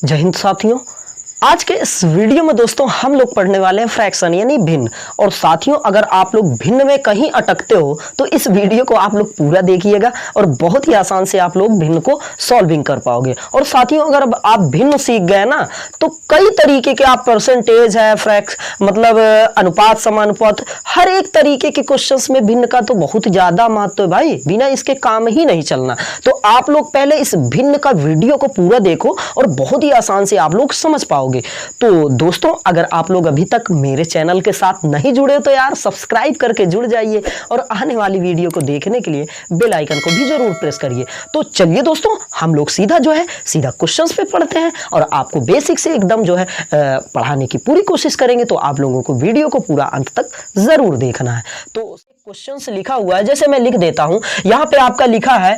जय हिंद साथियों। आज के इस वीडियो में दोस्तों हम लोग पढ़ने वाले हैं फ्रैक्शन यानी भिन्न। और साथियों अगर आप लोग भिन्न में कहीं अटकते हो तो इस वीडियो को आप लोग पूरा देखिएगा और बहुत ही आसान से आप लोग भिन्न को सॉल्विंग कर पाओगे। और साथियों अगर आप भिन्न सीख गए ना तो कई तरीके के आप परसेंटेज है मतलब अनुपात समानुपात हर एक तरीके के क्वेश्चंस में भिन्न का तो बहुत ज्यादा महत्व है भाई, बिना इसके काम ही नहीं चलना। तो आप लोग पहले इस भिन्न का वीडियो को पूरा देखो और बहुत ही आसान से आप लोग समझ पाओगे। तो दोस्तों अगर आप लोग अभी तक मेरे चैनल के साथ नहीं जुड़े तो यार सब्सक्राइब करके जुड़ जाइए और आने वाली वीडियो को देखने के लिए बेल आइकन को भी जरूर प्रेस करिए। तो चलिए दोस्तों हम लोग सीधा क्वेश्चंस पे पढ़ते हैं और आपको बेसिक से एकदम पढ़ाने की पूरी कोशिश करेंगे। तो आप लोगों को वीडियो को पूरा अंत तक जरूर देखना है। तो क्वेश्चन से लिखा हुआ है, जैसे मैं लिख देता हूं, यहां पे आपका लिखा है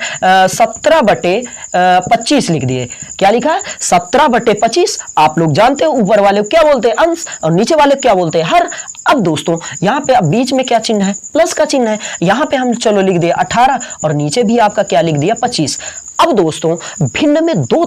17/25 लिख दिए। क्या लिखा है? 17/25। आप लोग जानते हो ऊपर वाले को क्या बोलते हैं? अंश, और नीचे वाले को क्या बोलते हैं? हर। अब दोस्तों यहाँ पे अब बीच में क्या चिन्ह है? प्लस का चिन्ह है। यहाँ पे हम चलो लिख दिया 18 और नीचे भी आपका क्या लिख दिया? 25। अब दोस्तों भिन्न में दो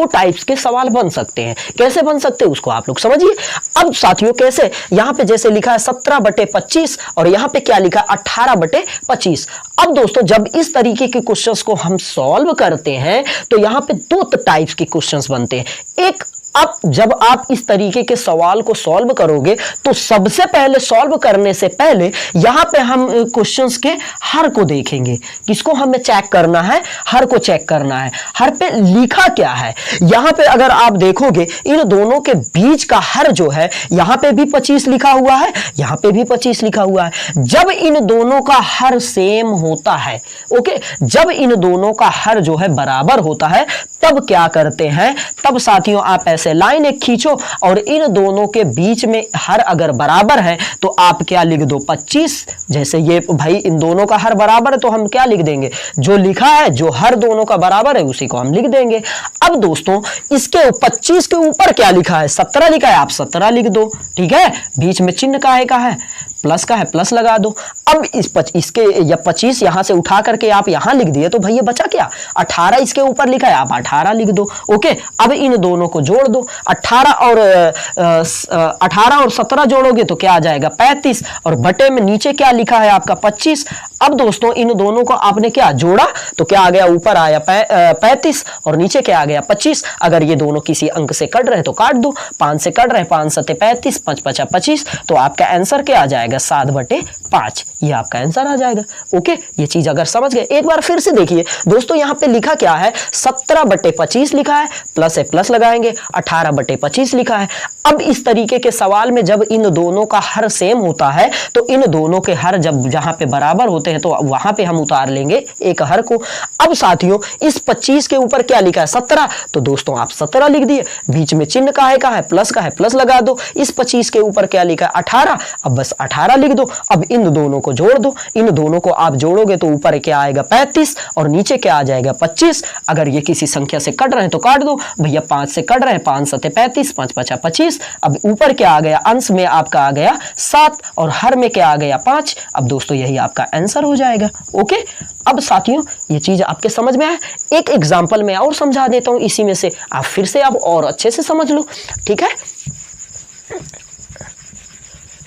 टाइप्स के सवाल बन सकते हैं। कैसे बन सकते हैं उसको आप लोग समझिए। अब साथियों कैसे, यहाँ पे जैसे लिखा है 17/25 और यहाँ पे क्या लिखा है? 18/25। अब दोस्तों जब इस तरीके के क्वेश्चंस को हम सॉल्व करते हैं तो यहाँ पे दो टाइप्स के क्वेश्चंस बनते हैं। एक, अब जब आप इस तरीके के सवाल को सॉल्व करोगे तो सबसे पहले सॉल्व करने से पहले यहां पे हम क्वेश्चंस के हर को देखेंगे। किसको हमें चेक करना है? हर को चेक करना है। हर पे लिखा क्या है? यहां पे अगर आप देखोगे इन दोनों के बीच का हर जो है यहां पे भी 25 लिखा हुआ है, यहां पे भी 25 लिखा हुआ है। जब इन दोनों का हर सेम होता है, ओके, जब इन दोनों का हर जो है बराबर होता है तब क्या करते हैं? तब साथियों आप ऐसे लाइन एक खींचो और इन दोनों के बीच में हर अगर बराबर है तो आप क्या लिख दो? 25। जैसे ये भाई इन दोनों का हर बराबर है तो हम क्या लिख देंगे? जो लिखा है, जो हर दोनों का बराबर है उसी को हम लिख देंगे। अब दोस्तों इसके 25 के ऊपर क्या लिखा है? 17 लिखा है, आप 17 लिख दो। ठीक है, बीच में चिन्ह काहे का है? प्लस का है, प्लस लगा दो। अब इसके या 25 यहां से उठा करके आप यहां लिख दिए तो भैया बचा क्या? 18 इसके ऊपर लिखा है, आप 18 लिख दो। ओके, अब इन दोनों को जोड़ दो। 18 और 17 जोड़ोगे तो क्या आ जाएगा? 35 और बटे में नीचे क्या लिखा है आपका? 25। अब दोस्तों इन दोनों को आपने क्या जोड़ा तो क्या आ गया? ऊपर आया 35 और नीचे क्या आ गया? 25। अगर ये दोनों किसी अंक से कट रहे तो काट दो। 5 से कट रहे, 5 सते 35, 5 पचा 25। तो आपका आंसर क्या आ जाएगा? 7/5। ये आपका आंसर आ जाएगा। ओके, ये चीज अगर समझ गए एक बार फिर से देखिए दोस्तों, यहां पे लिखा क्या है? 17/25 लिखा है, प्लस है प्लस लगाएंगे। 18/25 लिखा है। अब इस तरीके के सवाल में जब इन दोनों का हर सेम होता है तो इन दोनों के हर जब जहां पे बराबर होते हैं तो वहां पे हम उतार लेंगे एक हर को। अब साथियों इस 25 के ऊपर क्या लिखा है? 17। तो दोस्तों आप 17 लिख दिए। बीच में चिन्ह का है? प्लस का है, प्लस लगा दो। इस 25 के ऊपर क्या लिखा है? 18। अब बस 18 लिख दो। अब इन दोनों को जोड़ दो। इन दोनों को आप जोड़ोगे तो ऊपर क्या आएगा? 35 और नीचे क्या आ जाएगा? 25। अगर ये किसी संख्या से कट रहे हैं तो काट दो भैया। 5 से कट रहे हैं, 5 सते 35, 5 पचा 25। अब ऊपर क्या आ गया? अंश में आपका आ गया 7 और हर में क्या आ गया? 5। अब दोस्तों यही आपका आंसर हो जाएगा। ओके, अब साथियों ये चीज आपके समझ में आया। एक एग्जांपल में और समझा देता हूं, इसी में से आप फिर से आप और अच्छे से समझ लो। ठीक है,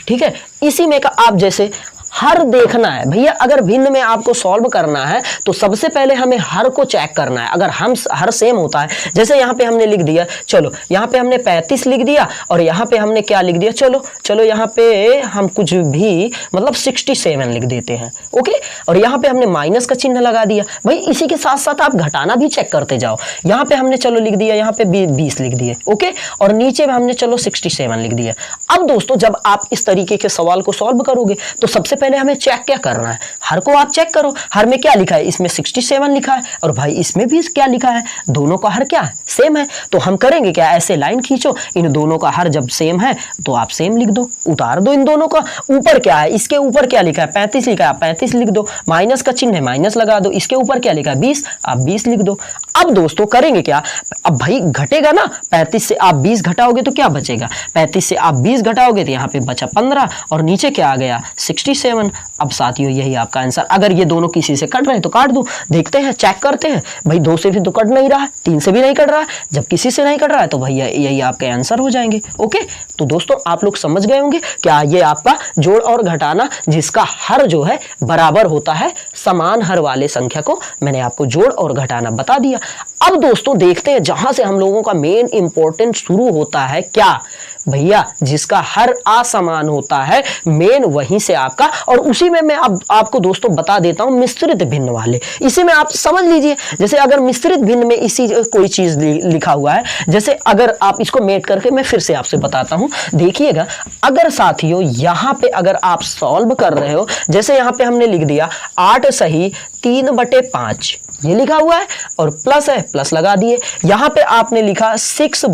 ठीक है, इसी में का आप जैसे हर देखना है भैया। अगर भिन्न में आपको सॉल्व करना है तो सबसे पहले हमें हर को चेक करना है। अगर हम हर सेम होता है, जैसे यहाँ पे हमने लिख दिया, चलो यहाँ पे हमने 35 लिख दिया और यहाँ पे हमने क्या लिख दिया? चलो यहाँ पे हम कुछ भी मतलब 67 लिख देते हैं। ओके, और यहाँ पे हमने माइनस का चिन्ह लगा दिया। भाई इसी के साथ साथ आप घटाना भी चेक करते जाओ। यहाँ पे हमने चलो लिख दिया, यहाँ पे 20 लिख दिए। ओके, और नीचे में हमने चलो 67 लिख दिया। अब दोस्तों जब आप इस तरीके के सवाल को सॉल्व करोगे तो सबसे पहले हमें चेक क्या करना है? हर को आप चेक करो। हर में क्या लिखा है? इसमें 67 लिखा है और भाई इसमें भी क्या लिखा है? दोनों का हर क्या है? सेम है। तो हम करेंगे क्या? ऐसे लाइन खींचो। इन दोनों का हर जब सेम है तो आप सेम लिख दो, उतार दो इन दोनों का। ऊपर क्या है? इसके ऊपर क्या लिखा है? 35 लिखा है, आप 35 लिख दो। माइनस का चिन्ह है, माइनस लगा दो। इसके ऊपर क्या लिखा है? 20, आप 20 लिख दो। अब दोस्तों करेंगे क्या? अब भाई घटेगा ना, 35 से आप 20 घटाओगे तो क्या बचेगा? 35 से आप 20 घटाओगे तो यहाँ पे बचा 15 और नीचे क्या आ गया? 67। 7। अब साथियों यही आपका आंसर। अगर ये दोनों किसी से कट रहे हैं तो काट दो, देखते हैं, चेक करते हैं। भाई 2 से भी तो कट नहीं रहा है, 3 से भी नहीं कट रहा है, जब किसी से नहीं कट रहा है तो भैया यही आपके आंसर हो जाएंगे। ओके, तो दोस्तों आप लोग समझ गए होंगे क्या ये आपका जोड़ और घटाना जिसका हर जो है बराबर होता है समान हर वाले संख्या को मैंने आपको जोड़ और घटाना बता दिया। अब दोस्तों देखते हैं जहां से हम लोगों का मेन इंपॉर्टेंट शुरू होता है, क्या भैया, जिसका हर असमान होता है मेन वहीं से आपका, और उसी में मैं अब आपको दोस्तों बता देता हूं मिश्रित भिन्न वाले। इसी में आप समझ लीजिए, जैसे अगर मिश्रित भिन्न में इसी कोई चीज लिखा हुआ है, जैसे अगर आप इसको मेट करके मैं फिर से आपसे बताता हूं, देखिएगा। अगर साथियों यहां पे अगर आप सॉल्व कर रहे हो, जैसे यहां पे हमने लिख दिया 8 सही 3/5 ये लिखा हुआ है, और प्लस है, प्लस लगा दिए। यहां पे आपने लिखा 6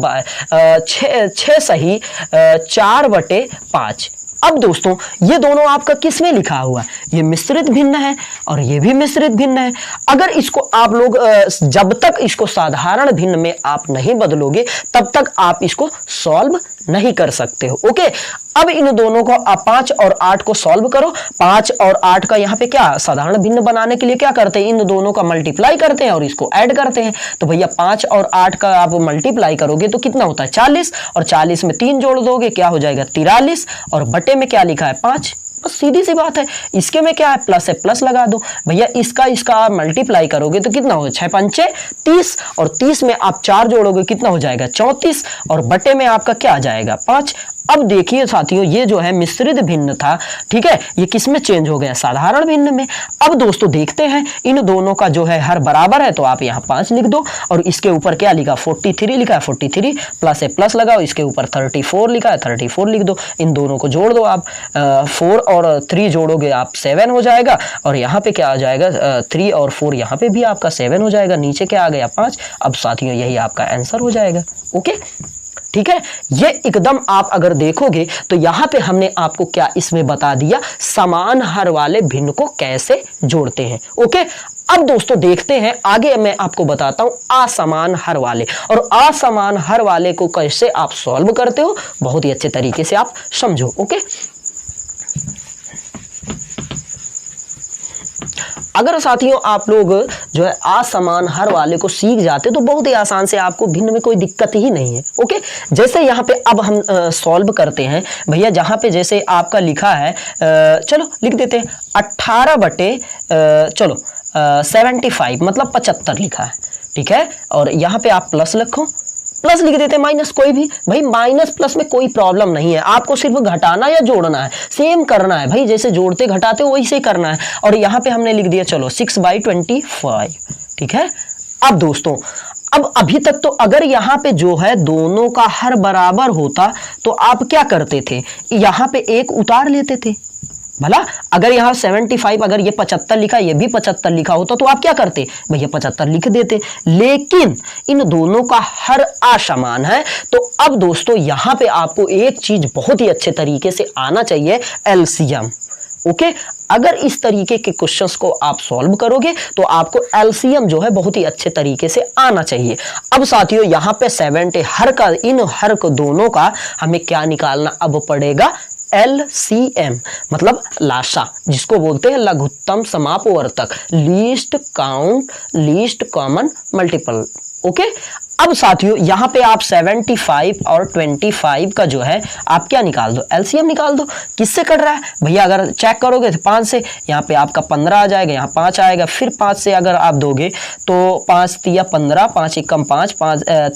सही 4/5। अब दोस्तों ये दोनों आपका किस में लिखा हुआ है? ये मिश्रित भिन्न है और ये भी मिश्रित भिन्न है। अगर इसको आप लोग जब तक इसको साधारण भिन्न में आप नहीं बदलोगे तब तक आप इसको सॉल्व नहीं कर सकते हो। ओके, अब इन दोनों को आप 5 और 8 को सॉल्व करो। 5 और 8 का यहाँ पे क्या साधारण भिन्न बनाने के लिए क्या करते हैं, इन दोनों का मल्टीप्लाई करते हैं और इसको ऐड करते हैं। तो भैया 5 और 8 का आप मल्टीप्लाई करोगे तो कितना होता है 40, और 40 में 3 जोड़ दोगे क्या हो जाएगा 43, और बटे में क्या लिखा है 5। बस सीधी सी बात है। इसके में क्या है प्लस है, प्लस लगा दो भैया। इसका मल्टीप्लाई करोगे तो कितना होगा 6 पंचे 30, और 30 में आप 4 जोड़ोगे कितना हो जाएगा 34, और बटे में आपका क्या आ जाएगा 5। अब देखिए साथियों ये जो है मिश्रित भिन्न था, ठीक है, ये किस में चेंज हो गया साधारण भिन्न में। अब दोस्तों देखते हैं इन दोनों का जो है हर बराबर है, तो आप यहाँ 5 लिख दो, और इसके ऊपर क्या लिखा 43 लिखा है, 43 प्लस है, प्लस लगाओ, इसके ऊपर 34 लिखा है, 34 लिख दो। इन दोनों को जोड़ दो आप, 4 और 3 जोड़ोगे आप 7 हो जाएगा, और यहाँ पे क्या आ जाएगा 3 और 4 यहाँ पे भी आपका 7 हो जाएगा, नीचे क्या आ गया 5। अब साथियों यही आपका आंसर हो जाएगा। ओके, ठीक है, ये एकदम आप अगर देखोगे तो यहां पे हमने आपको क्या इसमें बता दिया समान हर वाले भिन्न को कैसे जोड़ते हैं। ओके, अब दोस्तों देखते हैं आगे मैं आपको बताता हूं असमान हर वाले, और असमान हर वाले को कैसे आप सॉल्व करते हो, बहुत ही अच्छे तरीके से आप समझो। ओके, अगर साथियों आप लोग जो है असमान हर वाले को सीख जाते तो बहुत ही आसान से आपको भिन्न में कोई दिक्कत ही नहीं है। ओके, जैसे यहाँ पे अब हम सॉल्व करते हैं भैया, जहाँ पे जैसे आपका लिखा है चलो लिख देते हैं 75 मतलब 75 लिखा है, ठीक है, और यहाँ पे आप प्लस लिखो, प्लस लिख देते हैं, माइनस कोई भी, भाई माइनस प्लस में कोई प्रॉब्लम नहीं है, आपको सिर्फ घटाना या जोड़ना है, सेम करना है भाई, जैसे जोड़ते घटाते हो वैसे ही करना है। और यहाँ पे हमने लिख दिया चलो 6/25, ठीक है। अब दोस्तों अब अभी तक तो अगर यहाँ पे जो है दोनों का हर बराबर होता तो आप क्या करते थे, यहाँ पे एक उतार लेते थे। भला अगर यहाँ 75 अगर ये 75 लिखा, ये भी 75 लिखा होता तो आप क्या करते भैया 75 लिख देते, लेकिन इन दोनों का हर असमान है। तो अब दोस्तों यहाँ पे आपको एक चीज बहुत ही अच्छे तरीके से आना चाहिए, एलसीएम। ओके, अगर इस तरीके के क्वेश्चंस को आप सॉल्व करोगे तो आपको एलसीएम जो है बहुत ही अच्छे तरीके से आना चाहिए। अब साथियों यहाँ पे 70 हर का, इन हर को दोनों का हमें क्या निकालना अब पड़ेगा, LCM मतलब लासा, जिसको बोलते हैं लघुत्तम समापवर्तक, least count least common multiple. Okay, अब साथियों यहाँ पे आप 75 और 25 का जो है आप क्या निकाल दो, एलसीएम निकाल दो। किससे कट रहा है भैया, अगर चेक करोगे तो 5 से, यहाँ पे आपका 15 आ जाएगा, यहाँ 5 आएगा, फिर 5 से अगर आप दोगे तो 5 तिया 15, 5 एकम 5,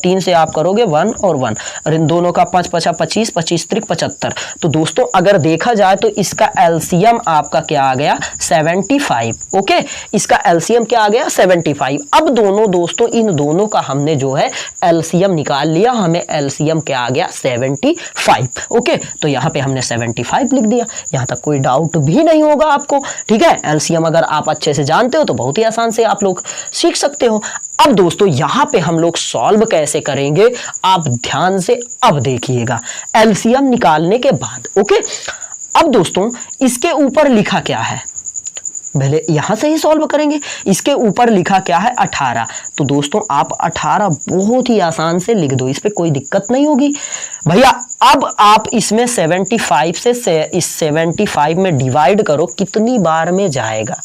3 से आप करोगे 1 और 1, और इन दोनों का 5 5 25, 25 त्रिक 75। तो दोस्तों अगर देखा जाए तो इसका एलसीएम आपका क्या आ गया 75। ओके, इसका एलसीएम क्या आ गया 75। अब दोनों दोस्तों इन दोनों का हमने जो है एलसीएम निकाल लिया, हमें एलसीएम क्या आ गया 75। ओके, तो यहाँ पे हमने 75 लिख दिया, यहाँ तक कोई डाउट भी नहीं होगा आपको, ठीक है। एलसीएम अगर आप अच्छे से जानते हो तो बहुत ही आसान से आप लोग सीख सकते हो। अब दोस्तों यहाँ पे हम लोग सॉल्व कैसे करेंगे, आप ध्यान से अब देखिएगा एलसीएम निकालने के बाद। ओके, अब दोस्तों इसके ऊपर लिखा क्या है, पहले यहां से ही सॉल्व करेंगे। इसके ऊपर लिखा क्या है 18, तो दोस्तों आप 18 बहुत ही आसान से लिख दो, इस पे कोई दिक्कत नहीं होगी भैया। अब आप इसमें 75 से इस 75 में डिवाइड करो, कितनी बार में जाएगा।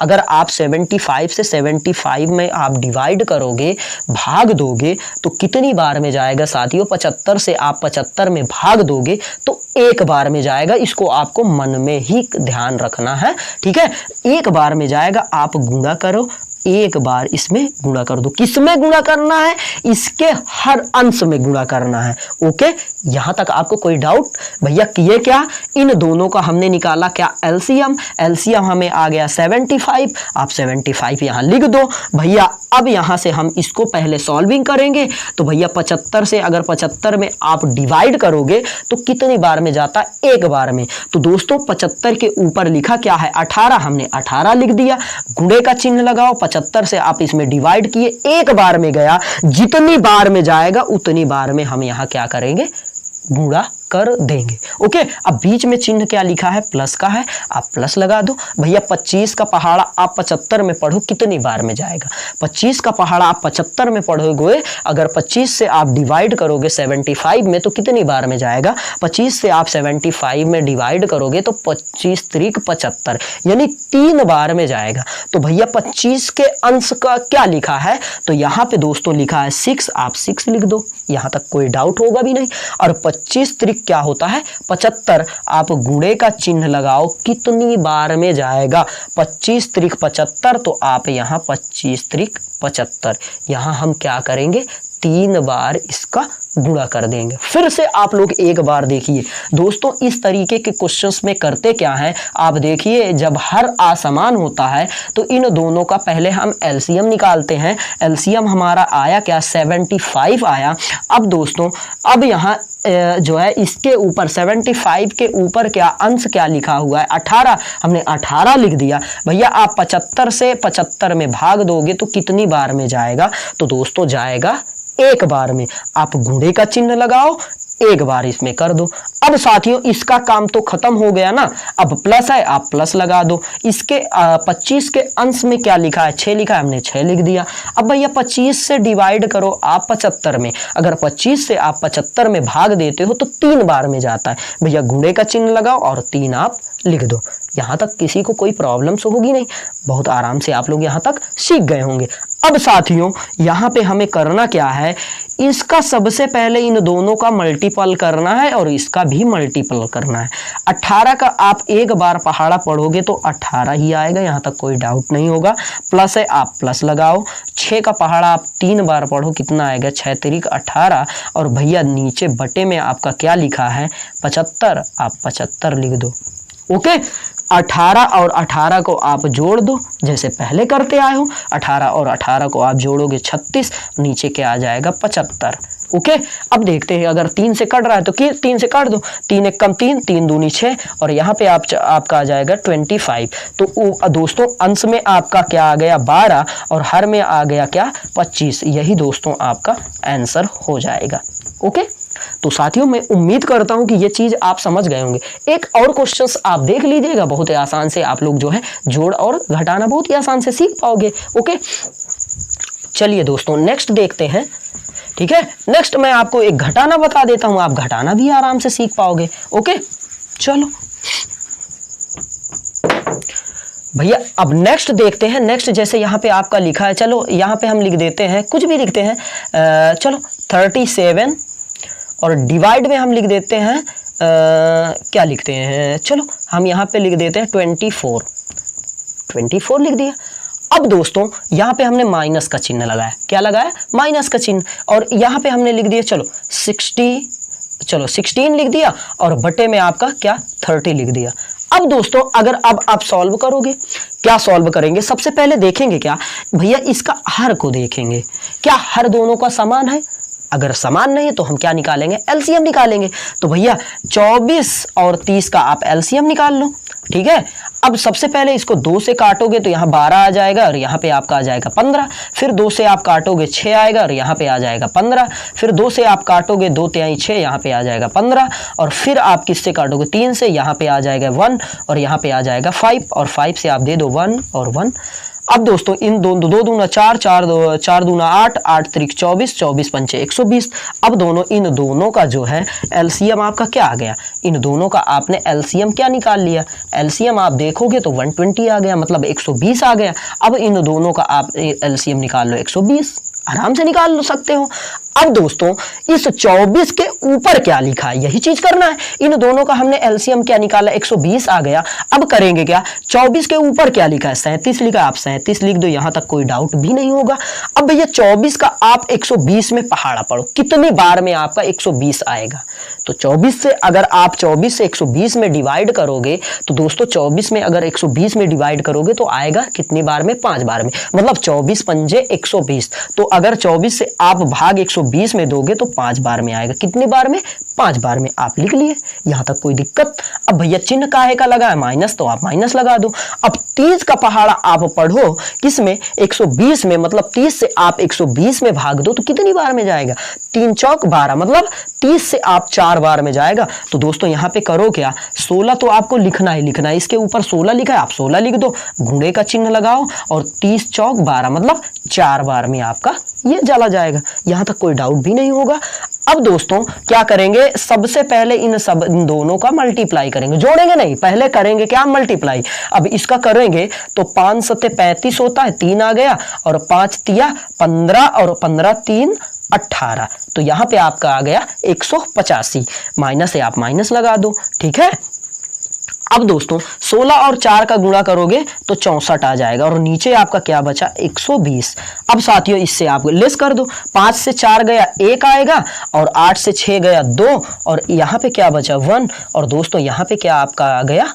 अगर आप 75 से 75 में आप डिवाइड करोगे, भाग दोगे, तो कितनी बार में जाएगा साथियों। 75 से आप 75 में भाग दोगे तो एक बार में जाएगा। इसको आपको मन में ही ध्यान रखना है, ठीक है। एक बार में जाएगा, आप गुणा करो, एक बार इसमें गुणा कर दो। किसमें गुणा करना है, इसके हर अंश में गुणा करना है। ओके, यहां तक आपको कोई डाउट भैया। किए क्या, इन दोनों का हमने निकाला क्या एलसीएम। एलसीएम हमें आ गया 75, आप 75 यहां लिख दो भैया। अब यहां से हम इसको पहले सॉल्विंग करेंगे, तो भैया 75 से अगर 75 में आप डिवाइड करोगे तो कितनी बार में जाता है, एक बार में। तो दोस्तों 75 के ऊपर लिखा क्या है 18, हमने 18 लिख दिया। गुणे का चिन्ह लगाओ, 75 से आप इसमें डिवाइड किए, एक बार में गया। जितनी बार में जाएगा उतनी बार में हम यहां क्या करेंगे, गुणा कर देंगे। ओके, अब बीच में चिन्ह क्या लिखा है, प्लस का है, आप प्लस लगा दो भैया। 25 का पहाड़ा आप 75 में पढ़ो, कितनी बार में जाएगा। 25 का पहाड़ा आप 75 में पढ़ोगे, अगर 25 से आप डिवाइड करोगे 75 में तो कितनी बार में जाएगा। 25 से आप 75 में डिवाइड करोगे तो 25 त्रिक 75, यानी 3 बार में जाएगा। तो भैया 25 के अंश का क्या लिखा है, तो यहाँ पे दोस्तों लिखा है 6, आप 6 लिख दो, यहां तक कोई डाउट होगा भी नहीं। और 25 त्रिक क्या होता है 75, आप गुणे का चिन्ह लगाओ, कितनी बार में जाएगा। 25 त्रिक 75, तो आप यहां 25 त्रिक 75, यहां हम क्या करेंगे, 3 बार इसका गुणा कर देंगे। फिर से आप लोग एक बार देखिए दोस्तों, इस तरीके के क्वेश्चंस में करते क्या है, आप देखिए जब हर असमान होता है तो इन दोनों का पहले हम एलसीएम निकालते हैं। एलसीएम हमारा आया क्या 75 आया। अब दोस्तों अब यहाँ जो है इसके ऊपर 75 के ऊपर क्या अंश क्या लिखा हुआ है 18, हमने 18 लिख दिया भैया। आप 75 से 75 में भाग दोगे तो कितनी बार में जाएगा, तो दोस्तों जाएगा एक बार में। आप गुणे का चिन्ह लगाओ, एक बार इसमें कर दो। अब साथियों इसका काम तो खत्म हो गया ना, अब प्लस है, आप प्लस लगा दो। इसके 25 के अंश में क्या लिखा है 6 लिखा है, हमने 6 लिख दिया। अब भैया 25 से डिवाइड करो आप 75 में, अगर 25 से आप 75 में भाग देते हो तो 3 बार में जाता है भैया। गुणे का चिन्ह लगाओ और 3 आप लिख दो। यहाँ तक किसी को कोई प्रॉब्लम्स होगी नहीं, बहुत आराम से आप लोग यहाँ तक सीख गए होंगे। अब साथियों यहाँ पे हमें करना क्या है, इसका सबसे पहले इन दोनों का मल्टीपल करना है और इसका भी मल्टीपल करना है। 18 का आप एक बार पहाड़ा पढ़ोगे तो 18 ही आएगा, यहाँ तक कोई डाउट नहीं होगा। प्लस है, आप प्लस लगाओ। 6 का पहाड़ा आप 3 बार पढ़ो, कितना आएगा 6 त्रिक 18। और भैया नीचे बटे में आपका क्या लिखा है 75, आप 75 लिख दो। ओके, 18 और 18 को आप जोड़ दो जैसे पहले करते आए हो। 18 और 18 को आप जोड़ोगे 36, नीचे क्या आ जाएगा 75। ओके, अब देखते हैं अगर 3 से कट रहा है तो 3 से काट दो, 3 एक कम 3, 3 दूनी 6 और यहाँ पे आपका आ जाएगा 25। तो दोस्तों अंश में आपका क्या आ गया 12 और हर में आ गया क्या 25। यही दोस्तों आपका आंसर हो जाएगा। ओके, तो साथियों मैं उम्मीद करता हूं कि ये चीज आप समझ गए होंगे। एक और क्वेश्चंस आप देख लीजिएगा, बहुत ही आसान से आप लोग जो है जोड़ और घटाना बहुत ही आसान से सीख पाओगे। ओके, चलिए दोस्तों नेक्स्ट देखते हैं। ठीक है, नेक्स्ट मैं आपको एक घटाना बता देता हूं, आप घटाना भी आराम से सीख पाओगे। ओके, चलो भैया अब नेक्स्ट देखते हैं। नेक्स्ट जैसे यहाँ पे आपका लिखा है, चलो यहाँ पे हम लिख देते हैं, कुछ भी लिखते हैं, चलो 37 और डिवाइड में हम लिख देते हैं क्या लिखते हैं, चलो हम यहाँ पे लिख देते हैं 24 लिख दिया। अब दोस्तों यहाँ पे हमने माइनस का चिन्ह लगाया, क्या लगाया माइनस का चिन्ह, और यहाँ पे हमने लिख दिया चलो 16 लिख दिया और बटे में आपका क्या 30 लिख दिया। अब दोस्तों अगर अब आप सॉल्व करोगे, क्या सॉल्व करेंगे, सबसे पहले देखेंगे क्या भैया इसका हर को देखेंगे, क्या हर दोनों का समान है। अगर समान नहीं तो हम क्या निकालेंगे, एलसीएम निकालेंगे। तो भैया 24 और 30 का आप एलसीएम निकाल लो। ठीक है, अब सबसे पहले इसको 2 से काटोगे तो यहाँ 12 आ जाएगा और यहाँ पे आपका आ जाएगा 15। फिर 2 से आप काटोगे 6 आएगा और यहाँ पे आ जाएगा 15। फिर 2 से आप काटोगे 2 तिहाई 6, यहाँ पे आ जाएगा 15। और फिर आप किससे काटोगे 3 से, यहाँ पे आ जाएगा 1 और यहाँ पे आ जाएगा 5 और 5 से आप दे दो 1 और 1। अब दोस्तों इन दो दूना 4, 4 दूना 8, 8 त्रिक 24, 24 पंचे 120। अब इन दोनों का जो है एलसीएम आपका क्या आ गया, इन दोनों का आपने एलसीएम क्या निकाल लिया, एलसीएम आप देखोगे तो 120 आ गया, मतलब 120 आ गया। अब इन दोनों का आप एलसीएम निकाल लो 120, आराम से निकाल सकते हो। अब दोस्तों इस 24 के ऊपर क्या लिखा है, यही चीज करना है। इन दोनों का हमने एलसीएम क्या निकाला, 120 आ गया। अब करेंगे क्या, 24 के ऊपर क्या लिखा है, 37 लिखा है, आप 37 लिख दो, यहां तक कोई डाउट भी नहीं होगा। अब भैया 24 का आप 120 में पहाड़ा पढ़ो, कितनी बार में आपका 120 आएगा। तो 24 से अगर आप 24 से 120 में डिवाइड करोगे तो दोस्तों 24 में अगर 120 में डिवाइड करोगे तो आएगा कितनी बार में, 5 बार में, मतलब 24 पंजे 120। तो अगर 24 से आप भाग 120 में दोगे तो 5 बार में आएगा, कितनी बार में, 5 बार में। आप लिख लिए, यहां तक कोई दिक्कत। अब भैया चिन्ह काहे का लगा है, माइनस, तो आप माइनस लगा दो। अब 30 का पहाड़ा आप पढ़ो किसमें, 120 में, मतलब 30 से आप 120 में भाग दो तो कितनी बार में जाएगा, 3 चौक 12, मतलब 30 से आप 4 बार में जाएगा। तो दोस्तों यहाँ पे करो क्या, 16 तो आपको लिखना ही लिखना है, इसके ऊपर 16 लिखा है, आप 16 लिख दो, घुड़े का चिन्ह लगाओ और 30 चौक 12, मतलब 4 बार में आपका ये चला जाएगा, यहां तक कोई डाउट भी नहीं होगा। अब दोस्तों क्या करेंगे, सबसे पहले इन दोनों का मल्टीप्लाई करेंगे, जोड़ेंगे नहीं, पहले करेंगे क्या, मल्टीप्लाई। अब इसका करेंगे तो 5 सत्ते 35 होता है, 3 आ गया, और 5 तिया 15 और 15 3 18, तो यहां पे आपका आ गया 185, माइनस से आप माइनस लगा दो, ठीक है। अब दोस्तों 16 और 4 का गुणा करोगे तो 64 आ जाएगा और नीचे आपका क्या बचा, 120। अब साथियों इससे आप लेस कर दो, 5 से 4 गया 1 आएगा और 8 से 6 गया 2 और यहाँ पे क्या बचा 1 और दोस्तों यहाँ पे क्या आपका आ गया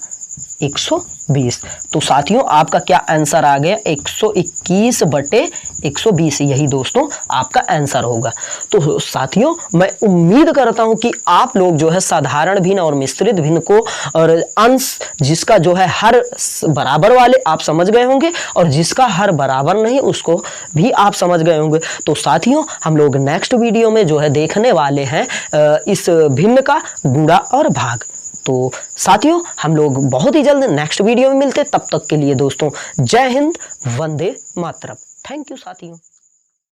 120। तो साथियों आपका क्या आंसर आ गया, 121 बटे 120, यही दोस्तों आपका आंसर होगा। तो साथियों मैं उम्मीद करता हूं कि आप लोग जो है साधारण भिन्न और मिश्रित भिन्न को और अंश जिसका जो है हर बराबर वाले आप समझ गए होंगे और जिसका हर बराबर नहीं उसको भी आप समझ गए होंगे। तो साथियों हम लोग नेक्स्ट वीडियो में जो है देखने वाले हैं इस भिन्न का गुणा और भाग। तो साथियों हम लोग बहुत ही जल्द नेक्स्ट वीडियो में मिलते, तब तक के लिए दोस्तों जय हिंद, वंदे मातरम। थैंक यू साथियों।